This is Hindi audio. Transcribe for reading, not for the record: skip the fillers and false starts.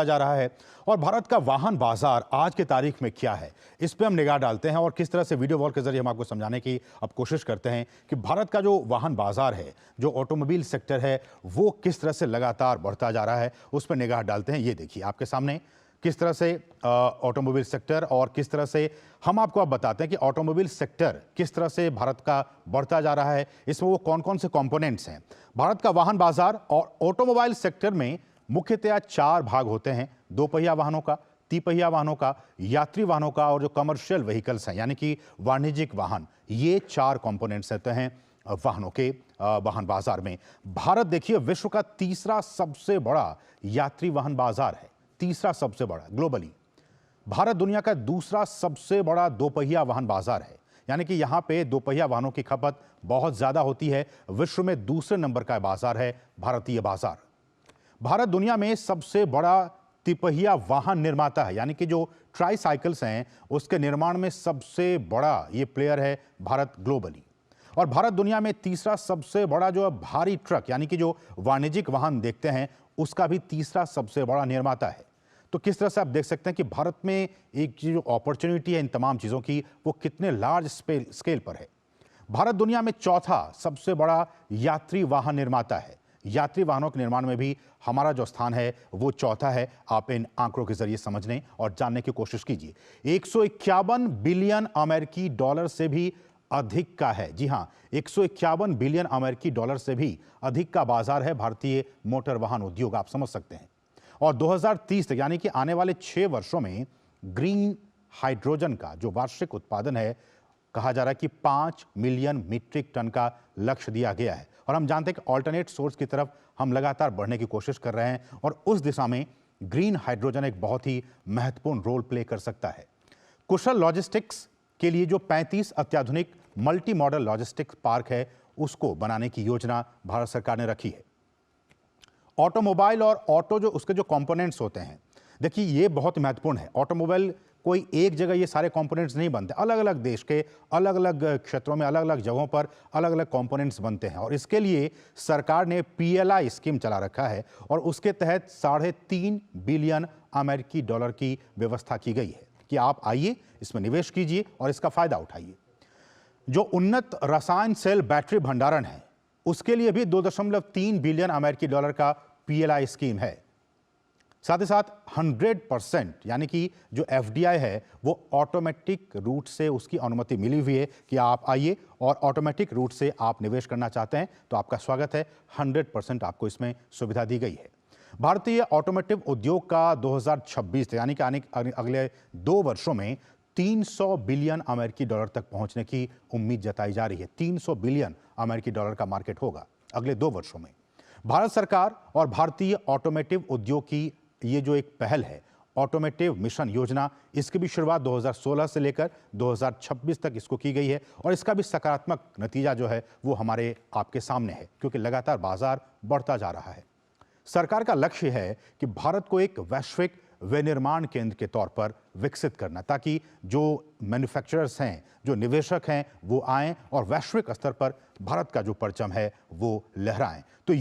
जा रहा है और भारत का वाहन बाजार आज की तारीख में क्या है, इस पे हम निगाह डालते हैं और किस तरह से वीडियो वॉल के जरिए हम आपको समझाने की अब कोशिश करते हैं कि भारत का जो वाहन बाजार है, जो ऑटोमोबाइल सेक्टर है, वो किस तरह से लगातार बढ़ता जा रहा है, उस पर निगाह डालते हैं। ये देखिए आपके सामने किस तरह से ऑटोमोबाइल सेक्टर और किस तरह से हम आपको अब बताते हैं कि ऑटोमोबाइल सेक्टर किस तरह से भारत का बढ़ता जा रहा है, इसमें वो कौन कौन से कंपोनेंट्स हैं। भारत का वाहन बाजार और ऑटोमोबाइल सेक्टर में मुख्यतया 4 भाग होते हैं: 2 पहिया वाहनों का, 3 पहिया वाहनों का, यात्री वाहनों का और जो कमर्शियल व्हीकल्स हैं यानी कि वाणिज्यिक वाहन। ये 4 कंपोनेंट्स रहते हैं वाहनों के वाहन बाजार में। भारत देखिए विश्व का तीसरा सबसे बड़ा यात्री वाहन बाजार है, तीसरा सबसे बड़ा ग्लोबली। भारत दुनिया का दूसरा सबसे बड़ा 2 पहिया वाहन बाजार है, यानी कि यहां पे 2 पहिया वाहनों की खपत बहुत ज्यादा होती है। विश्व में दूसरे नंबर का बाजार है भारतीय बाजार। भारत दुनिया में सबसे बड़ा तिपहिया वाहन निर्माता है, यानी कि जो ट्राईसाइकिल्स हैं उसके निर्माण में सबसे बड़ा ये प्लेयर है भारत ग्लोबली। और भारत दुनिया में तीसरा सबसे बड़ा जो भारी ट्रक यानी कि जो वाणिज्यिक वाहन देखते हैं उसका भी तीसरा सबसे बड़ा निर्माता है। तो किस तरह से आप देख सकते हैं कि भारत में एक जो अपॉर्चुनिटी है इन तमाम चीज़ों की, वो कितने लार्ज स्केल पर है। भारत दुनिया में चौथा सबसे बड़ा यात्री वाहन निर्माता है। यात्री वाहनों के निर्माण में भी हमारा जो स्थान है वो चौथा है। आप इन आंकड़ों के जरिए समझने और जानने की कोशिश कीजिए। 151 बिलियन अमेरिकी डॉलर से भी अधिक का है, जी हां, 151 बिलियन अमेरिकी डॉलर से भी अधिक का बाजार है भारतीय मोटर वाहन उद्योग, आप समझ सकते हैं। और 2030 तक यानी कि आने वाले 6 वर्षों में ग्रीन हाइड्रोजन का जो वार्षिक उत्पादन है, कहा जा रहा है कि 5 मिलियन मीट्रिक टन का लक्ष्य दिया गया है। और हम जानते हैं कि ऑल्टरनेट सोर्स की तरफ हम लगातार बढ़ने की कोशिश कर रहे हैं और उस दिशा में ग्रीन हाइड्रोजन एक बहुत ही महत्वपूर्ण रोल प्ले कर सकता है। कुशल लॉजिस्टिक्स के लिए जो 35 अत्याधुनिक मल्टी मॉडल लॉजिस्टिक्स पार्क है उसको बनाने की योजना भारत सरकार ने रखी है। ऑटोमोबाइल और ऑटो जो उसके जो कंपोनेंट्स होते हैं, देखिए ये बहुत महत्वपूर्ण है। ऑटोमोबाइल कोई एक जगह ये सारे कंपोनेंट्स नहीं बनते, अलग अलग देश के अलग अलग क्षेत्रों में अलग अलग जगहों पर अलग अलग कंपोनेंट्स बनते हैं। और इसके लिए सरकार ने PLI स्कीम चला रखा है और उसके तहत 3.5 बिलियन अमेरिकी डॉलर की व्यवस्था की गई है कि आप आइए इसमें निवेश कीजिए और इसका फायदा उठाइए। जो उन्नत रसायन सेल बैटरी भंडारण है उसके लिए भी 2.3 बिलियन अमेरिकी डॉलर का PLI स्कीम है। साथ ही साथ 100% यानी कि जो FDI है वो ऑटोमेटिक रूट से उसकी अनुमति मिली हुई है कि आप आइए और ऑटोमेटिक रूट से आप निवेश करना चाहते हैं तो आपका स्वागत है। 100% आपको इसमें सुविधा दी गई है। भारतीय ऑटोमोटिव उद्योग का 2026 यानी कि अगले 2 वर्षों में 300 बिलियन अमेरिकी डॉलर तक पहुंचने की उम्मीद जताई जा रही है। 300 बिलियन अमेरिकी डॉलर का मार्केट होगा अगले 2 वर्षों में। भारत सरकार और भारतीय ऑटोमोटिव उद्योग की ये जो एक पहल है ऑटोमोटिव मिशन योजना, इसकी भी शुरुआत 2016 से लेकर 2026 तक इसको की गई है और इसका भी सकारात्मक नतीजा जो है वो हमारे आपके सामने है, क्योंकि लगातार बाजार बढ़ता जा रहा है। सरकार का लक्ष्य है कि भारत को एक वैश्विक विनिर्माण केंद्र के तौर पर विकसित करना, ताकि जो मैन्युफैक्चरर्स हैं, जो निवेशक हैं, वो आएं और वैश्विक स्तर पर भारत का जो परचम है वो लहराएं। तो ये